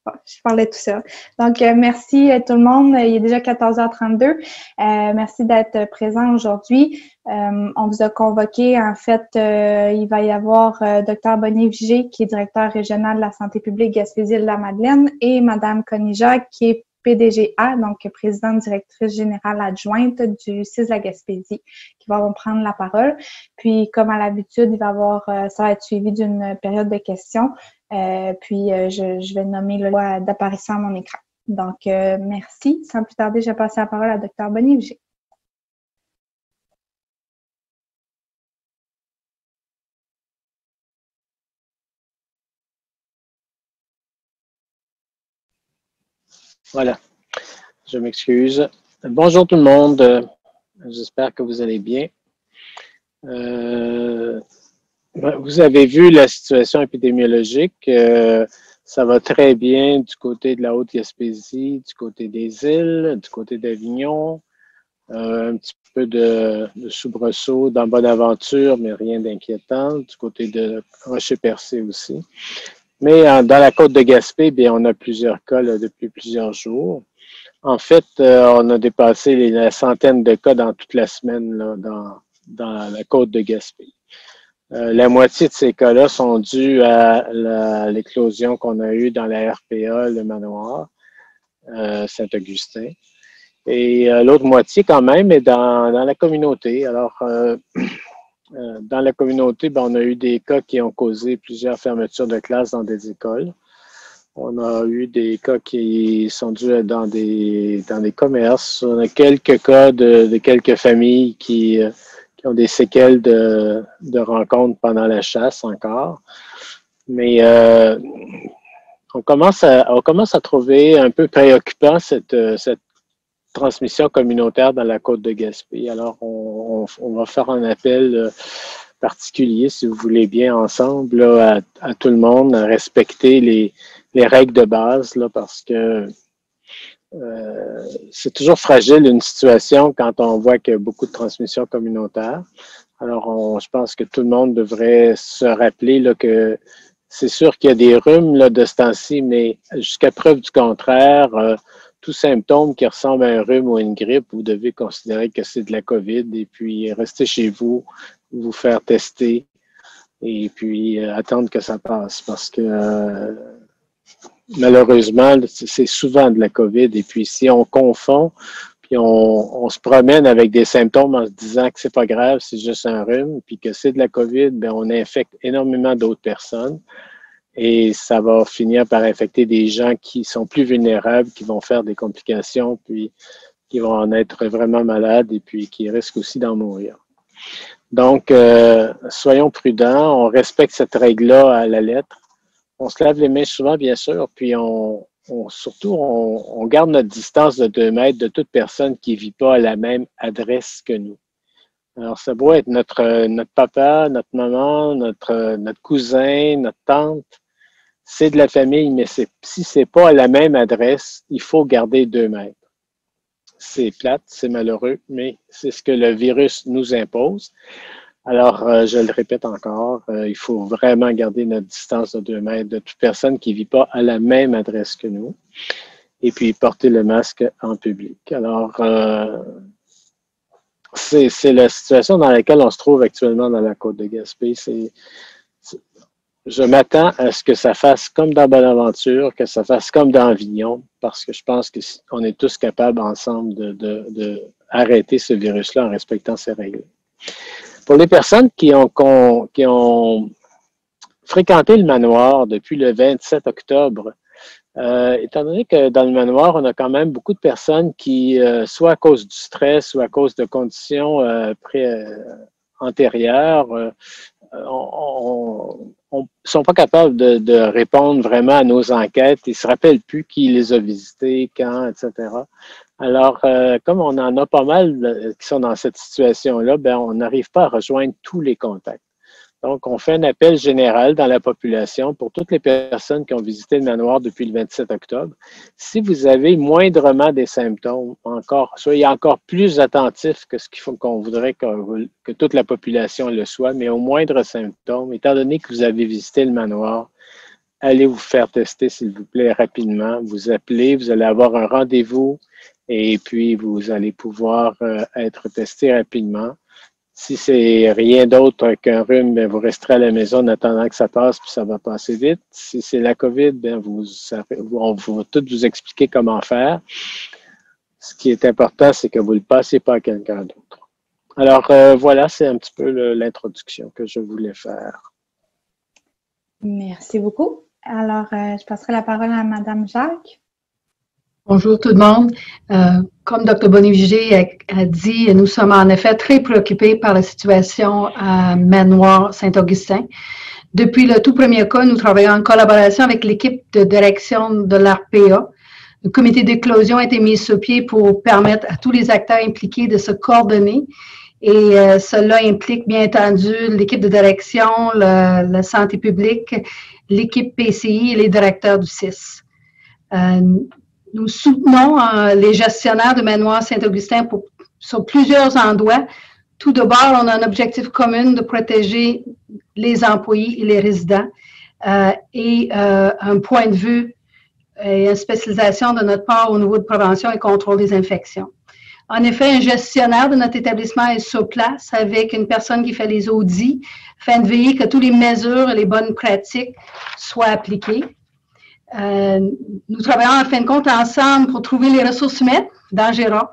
Bon, je parlais tout seul. Donc, merci tout le monde. Il est déjà 14h32. Merci d'être présent aujourd'hui. On vous a convoqué. En fait, il va y avoir Dr Bonnie Vigé, qui est directeur régional de la santé publique Gaspésie-de-la-Madeleine, et Madame Connie Jacques, qui est PDGA, donc présidente directrice générale adjointe du CIS de la Gaspésie, qui va prendre la parole. Puis, comme à l'habitude, il va y avoir, ça va être suivi d'une période de questions. Je vais nommer le loi d'apparition à mon écran. Donc, merci. Sans plus tarder, je vais passer la parole à Dr Bonnie Vigé. Voilà, je m'excuse. Bonjour tout le monde, j'espère que vous allez bien. Vous avez vu la situation épidémiologique, ça va très bien du côté de la Haute-Gaspésie, du côté des îles, du côté d'Avignon, un petit peu de soubresaut dans Bonaventure, mais rien d'inquiétant, du côté de Rocher-Percé aussi. Mais dans la côte de Gaspé, bien, on a plusieurs cas là, depuis plusieurs jours. En fait, on a dépassé la centaine de cas dans toute la semaine là, dans la côte de Gaspé. La moitié de ces cas-là sont dus à l'éclosion qu'on a eue dans la RPA, le manoir, Saint-Augustin. Et l'autre moitié, quand même, est dans la communauté. Alors, dans la communauté, ben, on a eu des cas qui ont causé plusieurs fermetures de classes dans des écoles. On a eu des cas qui sont dus dans des commerces. On a quelques cas de quelques familles qui ont des séquelles de rencontres pendant la chasse encore. Mais on commence à trouver un peu préoccupant cette transmission communautaire dans la côte de Gaspé. Alors, on va faire un appel particulier, si vous voulez bien, ensemble, là, à tout le monde, à respecter les règles de base, là, parce que c'est toujours fragile une situation quand on voit qu'il y a beaucoup de transmission communautaire. Alors, je pense que tout le monde devrait se rappeler là, que c'est sûr qu'il y a des rhumes là, de ce temps-ci, mais jusqu'à preuve du contraire, tout symptôme qui ressemble à un rhume ou à une grippe, vous devez considérer que c'est de la COVID et puis rester chez vous, vous faire tester et puis attendre que ça passe parce que malheureusement, c'est souvent de la COVID et puis si on confond puis on se promène avec des symptômes en se disant que c'est pas grave, c'est juste un rhume puis que c'est de la COVID, bien, on infecte énormément d'autres personnes. Et ça va finir par infecter des gens qui sont plus vulnérables, qui vont faire des complications, puis qui vont en être vraiment malades et puis qui risquent aussi d'en mourir. Donc, soyons prudents, on respecte cette règle-là à la lettre. On se lave les mains souvent, bien sûr, puis surtout, on garde notre distance de 2 mètres de toute personne qui ne vit pas à la même adresse que nous. Alors, ça doit être notre papa, notre maman, notre cousin, notre tante. C'est de la famille, mais si c'est pas à la même adresse, il faut garder 2 mètres. C'est plate, c'est malheureux, mais c'est ce que le virus nous impose. Alors, je le répète encore, il faut vraiment garder notre distance de 2 mètres de toute personne qui ne vit pas à la même adresse que nous. Et puis, porter le masque en public. Alors, c'est la situation dans laquelle on se trouve actuellement dans la côte de Gaspé. Je m'attends à ce que ça fasse comme dans Bonaventure, que ça fasse comme dans Avignon, parce que je pense qu'on est tous capables ensemble de arrêter ce virus-là en respectant ces règles. Pour les personnes qui ont fréquenté le manoir depuis le 27 octobre, étant donné que dans le manoir, on a quand même beaucoup de personnes qui, soit à cause du stress ou à cause de conditions antérieures, sont pas capables de répondre vraiment à nos enquêtes. Ils se rappellent plus qui les a visités, quand, etc. Alors, comme on en a pas mal qui sont dans cette situation-là, ben, on n'arrive pas à rejoindre tous les contacts. Donc, on fait un appel général dans la population pour toutes les personnes qui ont visité le manoir depuis le 27 octobre. Si vous avez moindrement des symptômes, soyez encore plus attentifs que ce qu'il faut qu'on voudrait que toute la population le soit, mais au moindre symptôme, étant donné que vous avez visité le manoir, allez vous faire tester, s'il vous plaît, rapidement. Vous appelez, vous allez avoir un rendez-vous et puis vous allez pouvoir être testé rapidement. Si c'est rien d'autre qu'un rhume, bien, vous resterez à la maison en attendant que ça passe, puis ça va passer vite. Si c'est la COVID, bien, on va tout vous expliquer comment faire. Ce qui est important, c'est que vous ne le passez pas à quelqu'un d'autre. Alors, voilà, c'est un petit peu l'introduction que je voulais faire. Merci beaucoup. Alors, je passerai la parole à Madame Jacques. Bonjour tout le monde. Comme Dr. Boniviger a dit, nous sommes en effet très préoccupés par la situation à Manoir Saint-Augustin. Depuis le tout premier cas, nous travaillons en collaboration avec l'équipe de direction de l'ARPA. Le comité d'éclosion a été mis sur pied pour permettre à tous les acteurs impliqués de se coordonner. Et cela implique bien entendu l'équipe de direction, la santé publique, l'équipe PCI et les directeurs du CIS. Nous soutenons les gestionnaires de Manoir Saint-Augustin sur plusieurs endroits. Tout d'abord, on a un objectif commun de protéger les employés et les résidents et un point de vue et une spécialisation de notre part au niveau de prévention et contrôle des infections. En effet, un gestionnaire de notre établissement est sur place avec une personne qui fait les audits afin de veiller que toutes les mesures et les bonnes pratiques soient appliquées. Nous travaillons en fin de compte ensemble pour trouver les ressources humaines dans Gérard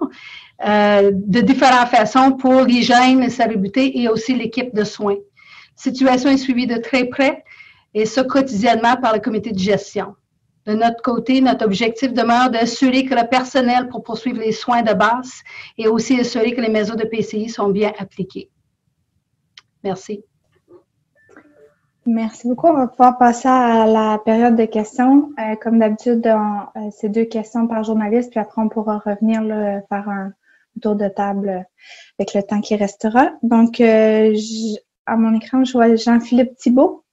de différentes façons pour l'hygiène, la salubrité et aussi l'équipe de soins. La situation est suivie de très près et ce quotidiennement par le comité de gestion. De notre côté, notre objectif demeure d'assurer que le personnel pour poursuivre les soins de base et aussi assurer que les mesures de PCI sont bien appliquées. Merci. Merci beaucoup. On va pouvoir passer à la période de questions. Comme d'habitude, c'est 2 questions par journaliste, puis après, on pourra revenir là, faire un tour de table avec le temps qui restera. Donc, à mon écran, je vois Jean-Philippe Thibault.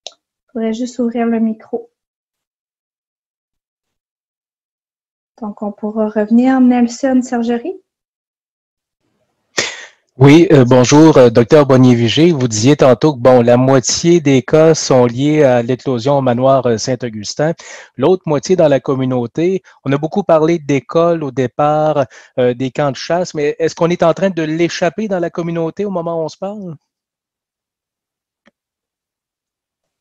Il faudrait juste ouvrir le micro. Donc, on pourra revenir. Nelson Sergerie. Oui, bonjour, docteur Boniviger. Vous disiez tantôt que bon, la moitié des cas sont liés à l'éclosion au manoir Saint-Augustin. L'autre moitié dans la communauté, on a beaucoup parlé d'écoles au départ, des camps de chasse, mais est-ce qu'on est en train de l'échapper dans la communauté au moment où on se parle?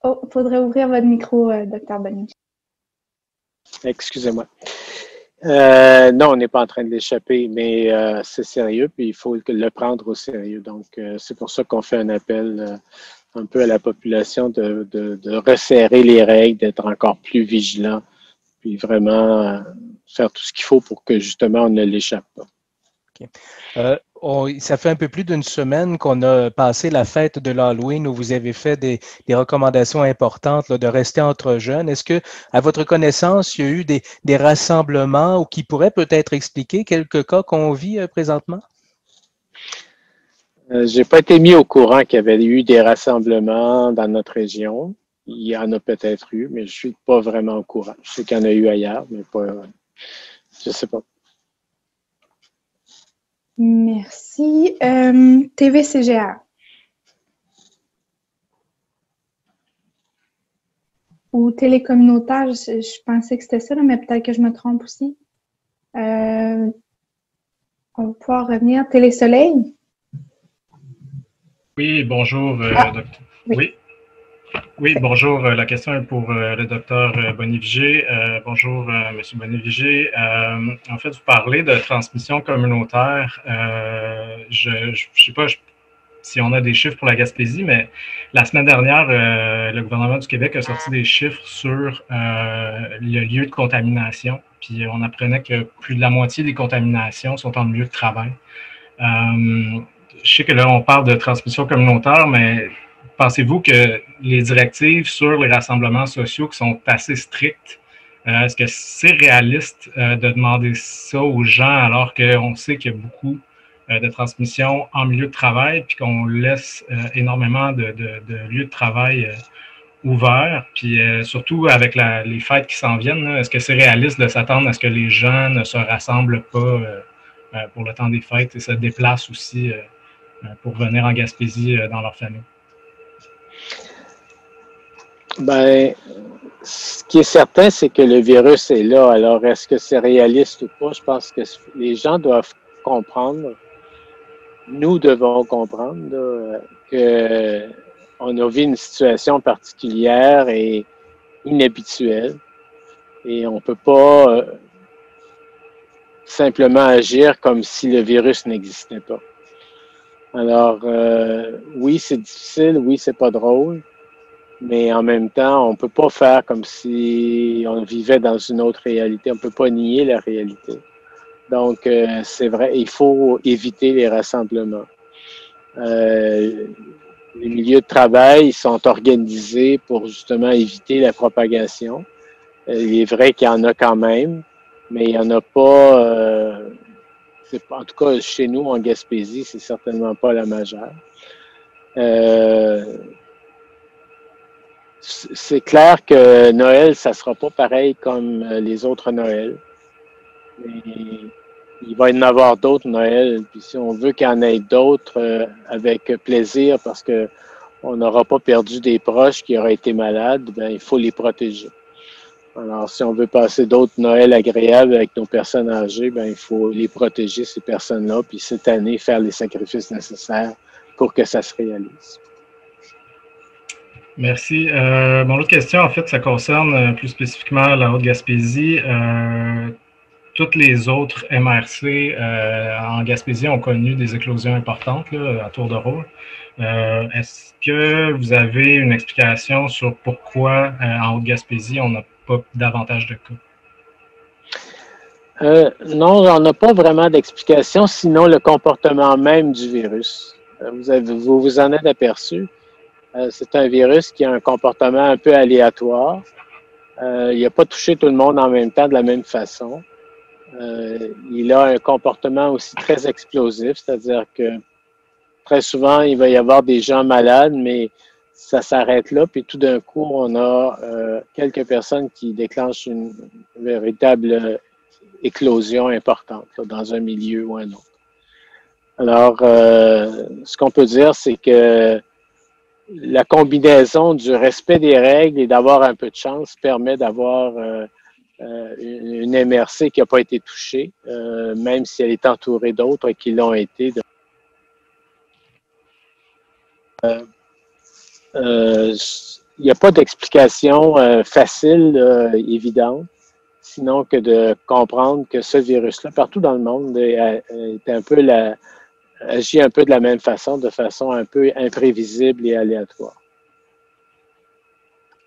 Oh, il faudrait ouvrir votre micro, docteur Boniviger. Excusez-moi. Non, on n'est pas en train de l'échapper, mais c'est sérieux, puis il faut le prendre au sérieux. Donc, c'est pour ça qu'on fait un appel un peu à la population de resserrer les règles, d'être encore plus vigilant, puis vraiment faire tout ce qu'il faut pour que justement on ne l'échappe pas. Okay. Ça fait un peu plus d'une semaine qu'on a passé la fête de l'Halloween où vous avez fait des recommandations importantes là, de rester entre jeunes. Est-ce que, à votre connaissance, il y a eu des rassemblements ou qui pourraient peut-être expliquer quelques cas qu'on vit présentement? Je n'ai pas été mis au courant qu'il y avait eu des rassemblements dans notre région. Il y en a peut-être eu, mais je ne suis pas vraiment au courant. Je sais qu'il y en a eu ailleurs, mais pas. Je ne sais pas. Merci. TVCGR. Ou télécommunautaire, je pensais que c'était ça, là, mais peut-être que je me trompe aussi. On va pouvoir revenir. Télésoleil. Oui, bonjour, docteur. Oui. Oui, bonjour. La question est pour le docteur Boniviger. Bonjour, monsieur Boniviger. En fait, vous parlez de transmission communautaire. Je ne sais pas si on a des chiffres pour la Gaspésie, mais la semaine dernière, le gouvernement du Québec a sorti des chiffres sur le lieu de contamination. Puis on apprenait que plus de la moitié des contaminations sont en milieu de travail. Je sais que là, on parle de transmission communautaire, mais pensez-vous que les directives sur les rassemblements sociaux qui sont assez strictes, est-ce que c'est réaliste de demander ça aux gens alors qu'on sait qu'il y a beaucoup de transmission en milieu de travail puis qu'on laisse énormément de lieux de travail ouverts, puis surtout avec les fêtes qui s'en viennent, est-ce que c'est réaliste de s'attendre à ce que les gens ne se rassemblent pas pour le temps des fêtes et se déplacent aussi pour venir en Gaspésie dans leur famille? Ben, ce qui est certain, c'est que le virus est là. Alors, est-ce que c'est réaliste ou pas? Je pense que les gens doivent comprendre, nous devons comprendre là, que on a vu une situation particulière et inhabituelle et on ne peut pas simplement agir comme si le virus n'existait pas. Alors, oui, c'est difficile, oui, c'est pas drôle, mais en même temps, on ne peut pas faire comme si on vivait dans une autre réalité. On ne peut pas nier la réalité. Donc, c'est vrai, il faut éviter les rassemblements. Les milieux de travail ils sont organisés pour justement éviter la propagation. Il est vrai qu'il y en a quand même, mais il n'y en a pas, en tout cas chez nous en Gaspésie, c'est certainement pas la majeure. C'est clair que Noël, ça sera pas pareil comme les autres Noëls. Mais il va y en avoir d'autres Noël. Puis si on veut qu'il y en ait d'autres, avec plaisir, parce que on n'aura pas perdu des proches qui auraient été malades, ben il faut les protéger. Alors, si on veut passer d'autres Noëls agréables avec nos personnes âgées, ben il faut les protéger, ces personnes-là, puis cette année, faire les sacrifices nécessaires pour que ça se réalise. Merci. Mon autre question, en fait, ça concerne plus spécifiquement la Haute-Gaspésie. Toutes les autres MRC en Gaspésie ont connu des éclosions importantes là, à tour de rôle. Est-ce que vous avez une explication sur pourquoi en Haute-Gaspésie, on n'a pas davantage de cas? Non, on n'a pas vraiment d'explication, sinon le comportement même du virus. Vous vous en êtes aperçu. C'est un virus qui a un comportement un peu aléatoire. Il n'a pas touché tout le monde en même temps de la même façon. Il a un comportement aussi très explosif, c'est-à-dire que très souvent, il va y avoir des gens malades, mais ça s'arrête là, puis tout d'un coup, on a quelques personnes qui déclenchent une véritable éclosion importante là, dans un milieu ou un autre. Alors, ce qu'on peut dire, c'est que la combinaison du respect des règles et d'avoir un peu de chance permet d'avoir une MRC qui n'a pas été touchée, même si elle est entourée d'autres qui l'ont été. Il n'y a pas d'explication facile, évidente, sinon que de comprendre que ce virus-là, partout dans le monde, agit un peu de la même façon, de façon un peu imprévisible et aléatoire.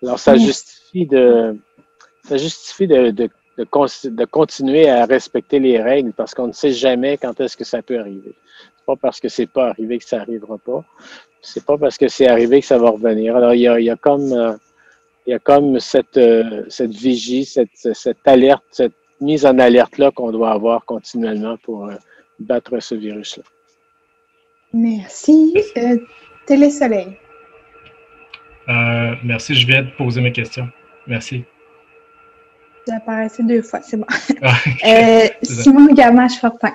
Alors, ça justifie de continuer à respecter les règles parce qu'on ne sait jamais quand est-ce que ça peut arriver. C'est pas parce que c'est pas arrivé que ça n'arrivera pas. C'est pas parce que c'est arrivé que ça va revenir. Alors, il y a comme cette vigie, cette alerte, cette mise en alerte-là qu'on doit avoir continuellement pour battre ce virus-là. Merci. Télé-Soleil. Merci, je viens de poser mes questions. Merci. Vous apparaissez 2 fois, c'est bon. Simon Gamache-Fortin.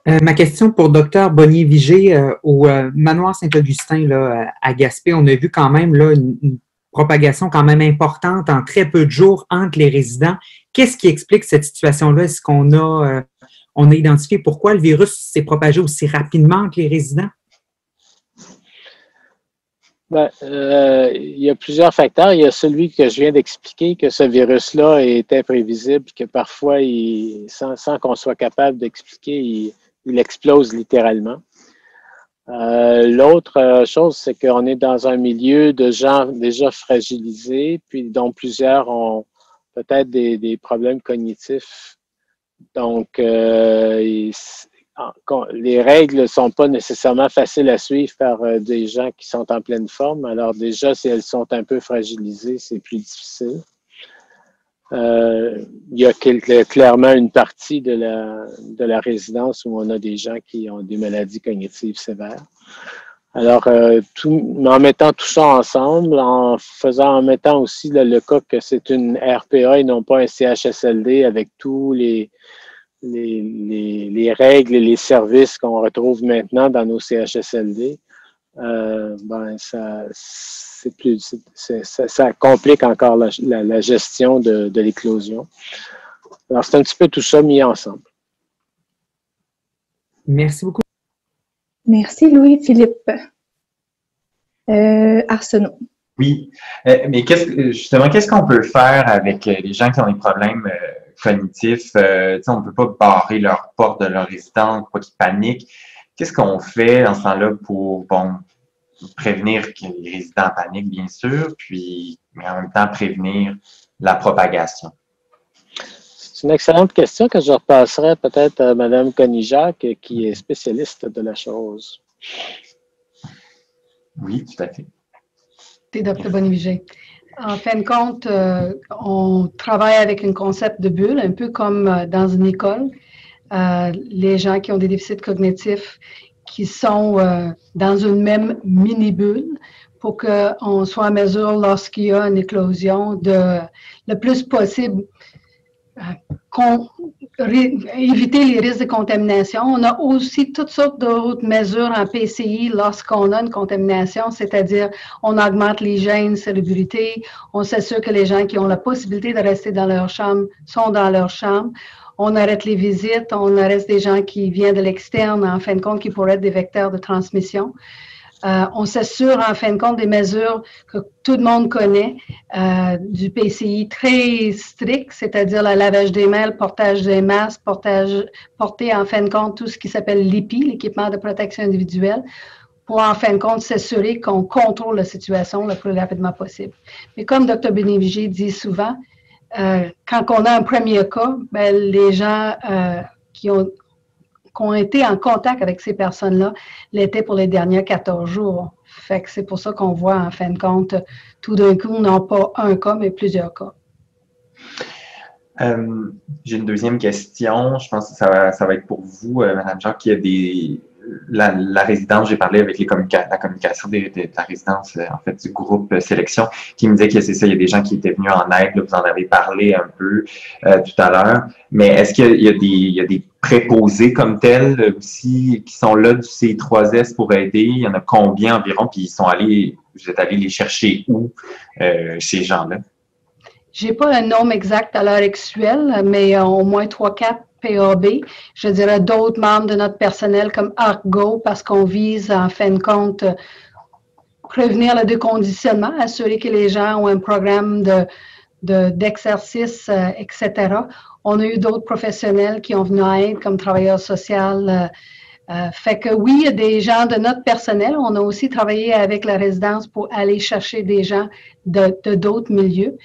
Ma question pour Dr Bonnier-Vigé au manoir Saint-Augustin là, à Gaspé, on a vu quand même là, une propagation quand même importante en très peu de jours entre les résidents. Qu'est-ce qui explique cette situation-là? Est-ce qu'on a, on a identifié pourquoi le virus s'est propagé aussi rapidement entre les résidents? Il y a plusieurs facteurs. Il y a celui que je viens d'expliquer, que ce virus-là est imprévisible, que parfois, sans qu'on soit capable d'expliquer, il explose littéralement. L'autre chose, c'est qu'on est dans un milieu de gens déjà fragilisés, puis dont plusieurs ont peut-être des problèmes cognitifs. Donc, les règles ne sont pas nécessairement faciles à suivre par des gens qui sont en pleine forme. Alors déjà, si elles sont un peu fragilisées, c'est plus difficile. Il y a clairement une partie de la résidence où on a des gens qui ont des maladies cognitives sévères. Alors, en mettant tout ça ensemble, en mettant aussi le cas que c'est une RPA et non pas un CHSLD avec tous les règles et les services qu'on retrouve maintenant dans nos CHSLD, ça complique encore la gestion de l'éclosion. Alors, c'est un petit peu tout ça mis ensemble. Merci beaucoup. Merci, Louis-Philippe. Arsenault. Oui, mais qu'est-ce qu'on peut faire avec les gens qui ont des problèmes cognitifs? On ne peut pas barrer leur porte de leur résidence, pas qu'ils paniquent. Qu'est-ce qu'on fait dans ce temps-là pour prévenir que les résidents paniquent, bien sûr, mais en même temps prévenir la propagation? C'est une excellente question que je repasserai peut-être à Mme Connijac, qui est spécialiste de la chose. Oui, tout à fait. C'est Dr. Bonivigé. En fin de compte, on travaille avec un concept de bulle, un peu comme dans une école. Les gens qui ont des déficits cognitifs qui sont dans une même mini-bulle pour qu'on soit en mesure, lorsqu'il y a une éclosion, de le plus possible éviter les risques de contamination. On a aussi toutes sortes d'autres mesures en PCI lorsqu'on a une contamination, c'est-à-dire on augmente l'hygiène, salubrité, on s'assure que les gens qui ont la possibilité de rester dans leur chambre sont dans leur chambre. On arrête les visites, on arrête des gens qui viennent de l'externe, en fin de compte, qui pourraient être des vecteurs de transmission. On s'assure, en fin de compte, des mesures que tout le monde connaît, du PCI très strict, c'est-à-dire le lavage des mains, le portage des masques, porter, en fin de compte, tout ce qui s'appelle l'IPI, l'équipement de protection individuelle, pour, en fin de compte, s'assurer qu'on contrôle la situation le plus rapidement possible. Mais comme Dr. Bonivigé dit souvent, quand on a un premier cas, ben, les gens qui ont été en contact avec ces personnes-là l'étaient pour les derniers 14 jours. Fait que c'est pour ça qu'on voit, en fin de compte, tout d'un coup, non pas un cas, mais plusieurs cas. J'ai une deuxième question. Je pense que ça va être pour vous, Mme Jacques. Il y a la résidence, j'ai parlé avec la communication de la résidence, en fait, du groupe sélection, qui me disait que c'est ça, il y a des gens qui étaient venus en aide, là, vous en avez parlé un peu tout à l'heure, mais est-ce qu'il y a des préposés comme tels aussi qui sont là du C3S pour aider? Il y en a combien environ? Puis vous êtes allés les chercher où, ces gens-là? J'ai pas un nombre exact à l'heure actuelle, mais au moins 3-4 PAB. Je dirais d'autres membres de notre personnel comme ARCGO, parce qu'on vise, en fin de compte, prévenir le déconditionnement, assurer que les gens ont un programme d'exercice, etc. On a eu d'autres professionnels qui ont venu en aide, comme travailleurs sociaux. Fait que oui, il y a des gens de notre personnel. On a aussi travaillé avec la résidence pour aller chercher des gens de d'autres milieux.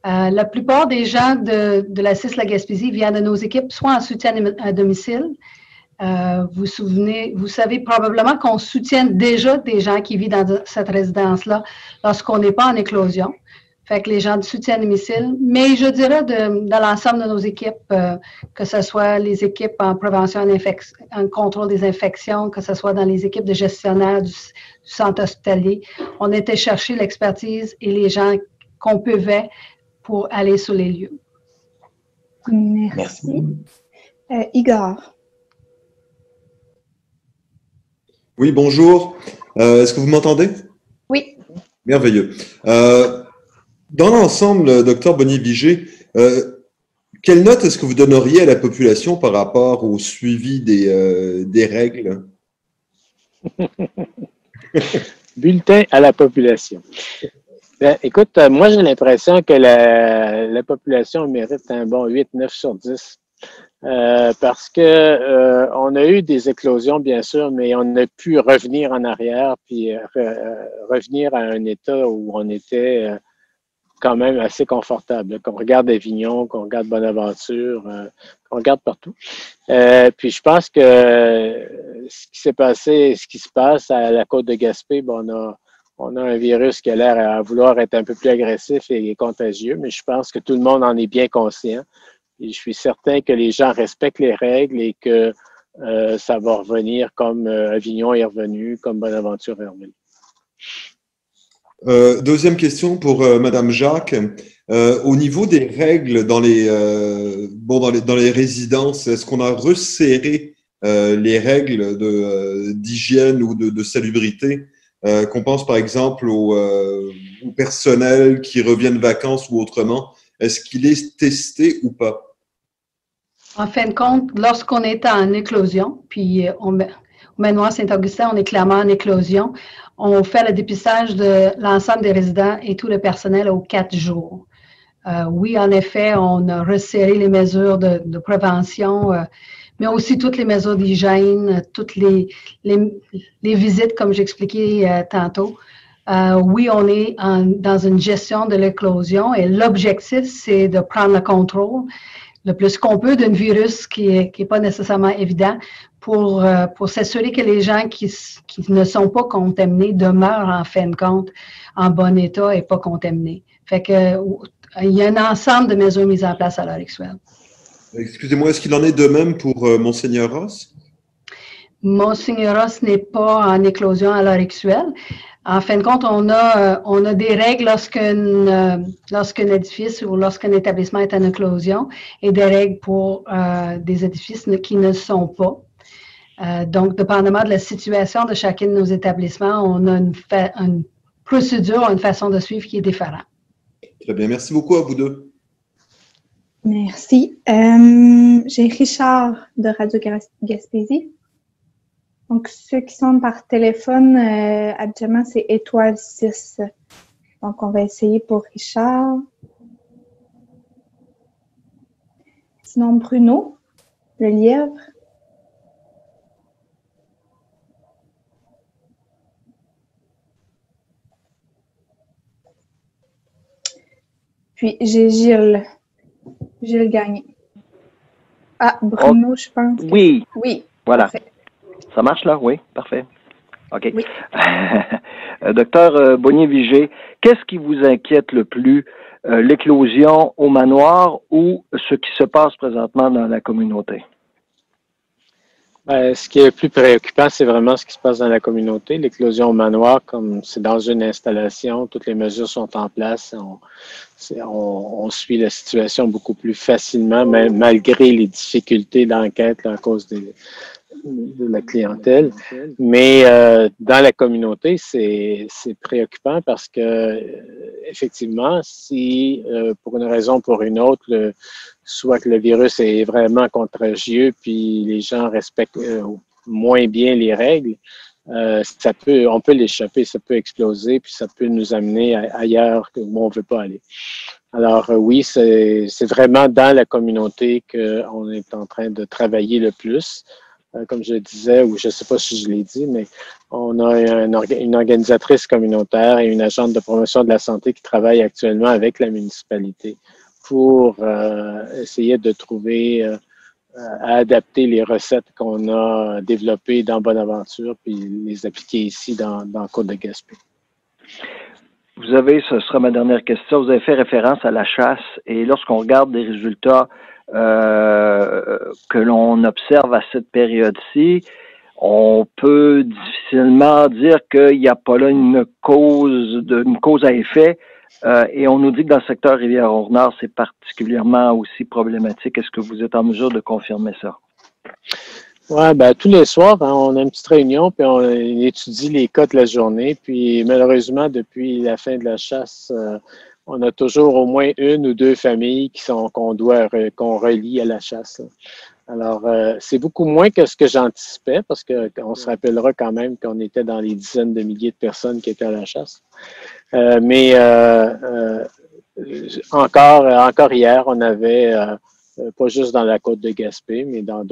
La plupart des gens de la CIS La Gaspésie viennent de nos équipes, soit en soutien à domicile. Vous savez probablement qu'on soutient déjà des gens qui vivent dans cette résidence-là lorsqu'on n'est pas en éclosion. Fait que les gens de soutien à domicile, mais je dirais dans l'ensemble de nos équipes, que ce soit les équipes en prévention en contrôle des infections, que ce soit dans les équipes de gestionnaires du centre hospitalier, on était chercher l'expertise et les gens qu'on pouvait pour aller sur les lieux. Merci. Igor. Oui, bonjour. Est-ce que vous m'entendez? Oui. Merveilleux. Dans l'ensemble, Dr. Bonivigé, quelle note est-ce que vous donneriez à la population par rapport au suivi des règles? Bulletin à la population. Ben, écoute, moi, j'ai l'impression que la population mérite un bon 8-9 sur 10. Parce que on a eu des éclosions, bien sûr, mais on a pu revenir en arrière puis revenir à un état où on était quand même assez confortable. Qu'on regarde Avignon, qu'on regarde Bonaventure, qu'on regarde partout. Puis je pense que ce qui s'est passé, ce qui se passe à la côte de Gaspé, bon, on a un virus qui a l'air à vouloir être un peu plus agressif et contagieux, mais je pense que tout le monde en est bien conscient. Et je suis certain que les gens respectent les règles et que ça va revenir comme Avignon est revenu, comme Bonaventure est revenu. Deuxième question pour Madame Jacques. Au niveau des règles dans les résidences, est-ce qu'on a resserré les règles d'hygiène ou de salubrité qu'on pense par exemple au personnel qui revient de vacances ou autrement, est-ce qu'il est testé ou pas? En fin de compte, lorsqu'on est en éclosion, puis au Manoir Saint-Augustin, on est clairement en éclosion, on fait le dépistage de l'ensemble des résidents et tout le personnel aux 4 jours. Oui, en effet, on a resserré les mesures de prévention, mais aussi toutes les mesures d'hygiène, toutes les visites, comme j'expliquais tantôt. Oui, on est dans une gestion de l'éclosion et l'objectif, c'est de prendre le contrôle le plus qu'on peut d'un virus qui est pas nécessairement évident pour s'assurer que les gens qui ne sont pas contaminés demeurent en fin de compte en bon état et pas contaminés. Fait que il y a un ensemble de mesures mises en place à l'heure actuelle. Excusez-moi, est-ce qu'il en est de même pour Monseigneur Ross? Monseigneur Ross n'est pas en éclosion à l'heure actuelle. En fin de compte, on a des règles lorsqu'un édifice ou lorsqu'un établissement est en éclosion et des règles pour des édifices qui ne le sont pas. Donc, dépendamment de la situation de chacun de nos établissements, on a une procédure, une façon de suivre qui est différente. Très bien. Merci beaucoup à vous deux. Merci. J'ai Richard de Radio-Gaspésie. Donc, ceux qui sont par téléphone, habituellement, c'est étoile 6. Donc, on va essayer pour Richard. Sinon, Bruno, le lièvre. Puis, j'ai Gilles Gagné. Ah, Bruno, je pense. Oui. Oui. Voilà. Parfait. Ça marche là? Oui, parfait. OK. Oui. Docteur Bonnier-Vigé, qu'est-ce qui vous inquiète le plus, l'éclosion au manoir ou ce qui se passe présentement dans la communauté? Ce qui est le plus préoccupant, c'est vraiment ce qui se passe dans la communauté. L'éclosion au manoir, comme c'est dans une installation, toutes les mesures sont en place. On suit la situation beaucoup plus facilement, malgré les difficultés d'enquête à cause de la clientèle. Mais dans la communauté, c'est préoccupant parce que effectivement, si pour une raison ou pour une autre, soit que le virus est vraiment contagieux, puis les gens respectent moins bien les règles, on peut l'échapper, ça peut exploser, puis ça peut nous amener ailleurs où on ne veut pas aller. Alors oui, c'est vraiment dans la communauté qu'on est en train de travailler le plus. Comme je le disais, ou je ne sais pas si je l'ai dit, mais on a une organisatrice communautaire et une agente de promotion de la santé qui travaillent actuellement avec la municipalité pour essayer de trouver, à adapter les recettes qu'on a développées dans Bonaventure puis les appliquer ici dans Côte-de-Gaspé. Ce sera ma dernière question, vous avez fait référence à la chasse et lorsqu'on regarde des résultats que l'on observe à cette période-ci, on peut difficilement dire qu'il n'y a pas là une cause à effet. Et on nous dit que dans le secteur Rivière-au-Nord, c'est particulièrement aussi problématique. Est-ce que vous êtes en mesure de confirmer ça? Oui, tous les soirs, on a une petite réunion, puis on étudie les cas de la journée. Puis malheureusement, depuis la fin de la chasse, on a toujours au moins une ou deux familles qu'on relie à la chasse. Alors, c'est beaucoup moins que ce que j'anticipais, parce qu'on se rappellera quand même qu'on était dans les dizaines de milliers de personnes qui étaient à la chasse. Mais encore hier, on avait, pas juste dans la côte de Gaspé, mais dans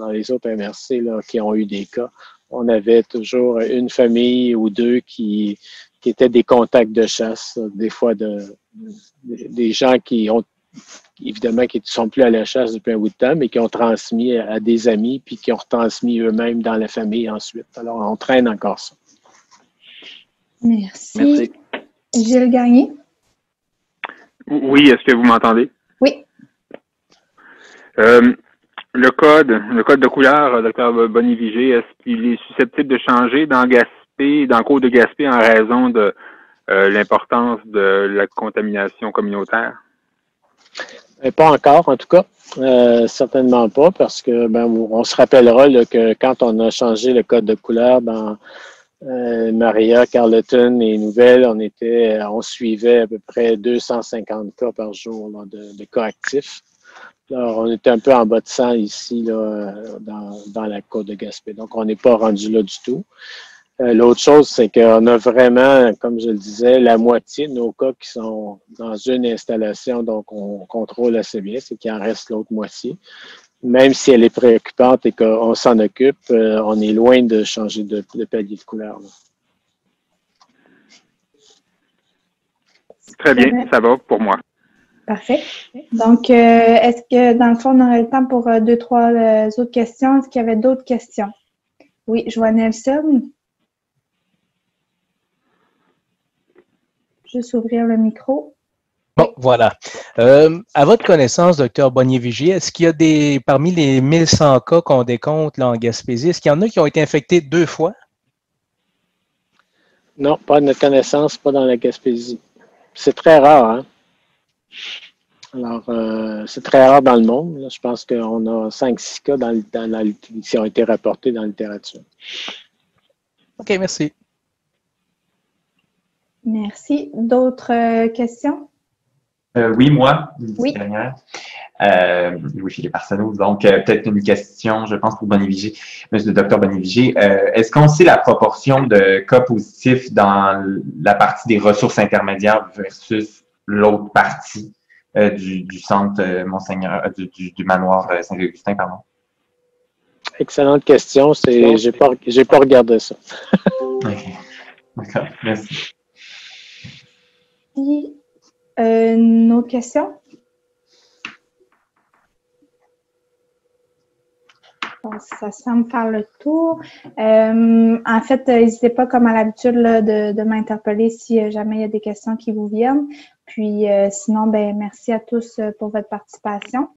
les autres MRC là, qui ont eu des cas, on avait toujours une famille ou deux qui étaient des contacts de chasse, des fois des gens qui ne sont plus à la chasse depuis un bout de temps, mais qui ont transmis à des amis, puis qui ont retransmis eux-mêmes dans la famille ensuite. Alors, on traîne encore ça. Merci. Gilles Gagné. Oui, est-ce que vous m'entendez? Oui. Le code de couleur, Dr. Bonnier-Vigé, est-ce qu'il est susceptible de changer dans le Côte de Gaspé en raison de l'importance de la contamination communautaire? Pas encore, en tout cas. Certainement pas, parce que on se rappellera là, que quand on a changé le code de couleur dans Maria, Carleton et Nouvelle, on suivait à peu près 250 cas par jour là, de cas actifs. Alors, on était un peu en bas de 100 ici, là, dans la côte de Gaspé. Donc, on n'est pas rendu là du tout. L'autre chose, c'est qu'on a vraiment, comme je le disais, la moitié de nos cas qui sont dans une installation, donc on contrôle assez bien, c'est qu'il en reste l'autre moitié. Même si elle est préoccupante et qu'on s'en occupe, on est loin de changer de palier de couleur. Là. Très bien, ça va pour moi. Parfait. Donc, est-ce que, dans le fond, on aurait le temps pour 2-3 autres questions? Est-ce qu'il y avait d'autres questions? Oui, je vois Nelson. Juste ouvrir le micro. Bon, voilà. À votre connaissance, Dr. Bonnier-Vigier, est-ce qu'il y a parmi les 1100 cas qu'on décompte là, en Gaspésie, est-ce qu'il y en a qui ont été infectés 2 fois? Non, pas de notre connaissance, pas dans la Gaspésie. C'est très rare, hein? Alors, c'est très rare dans le monde. Là. Je pense qu'on a 5-6 cas qui ont été rapportés dans la littérature. OK, merci. Merci. D'autres questions? Oui, moi, oui. Louis-Philippe Arsenault. Donc, peut-être une question, je pense, pour Bonnier-Vigier, monsieur le Dr. Bonnier-Vigier. Est-ce qu'on sait la proportion de cas positifs dans la partie des ressources intermédiaires versus l'autre partie du centre Monseigneur, du manoir Saint-Augustin, pardon? Excellente question. J'ai pas regardé ça. OK. D'accord, merci. Une autre question? Bon, ça semble faire le tour. En fait, n'hésitez pas, comme à l'habitude, de m'interpeller si jamais il y a des questions qui vous viennent. Puis, sinon, ben merci à tous pour votre participation.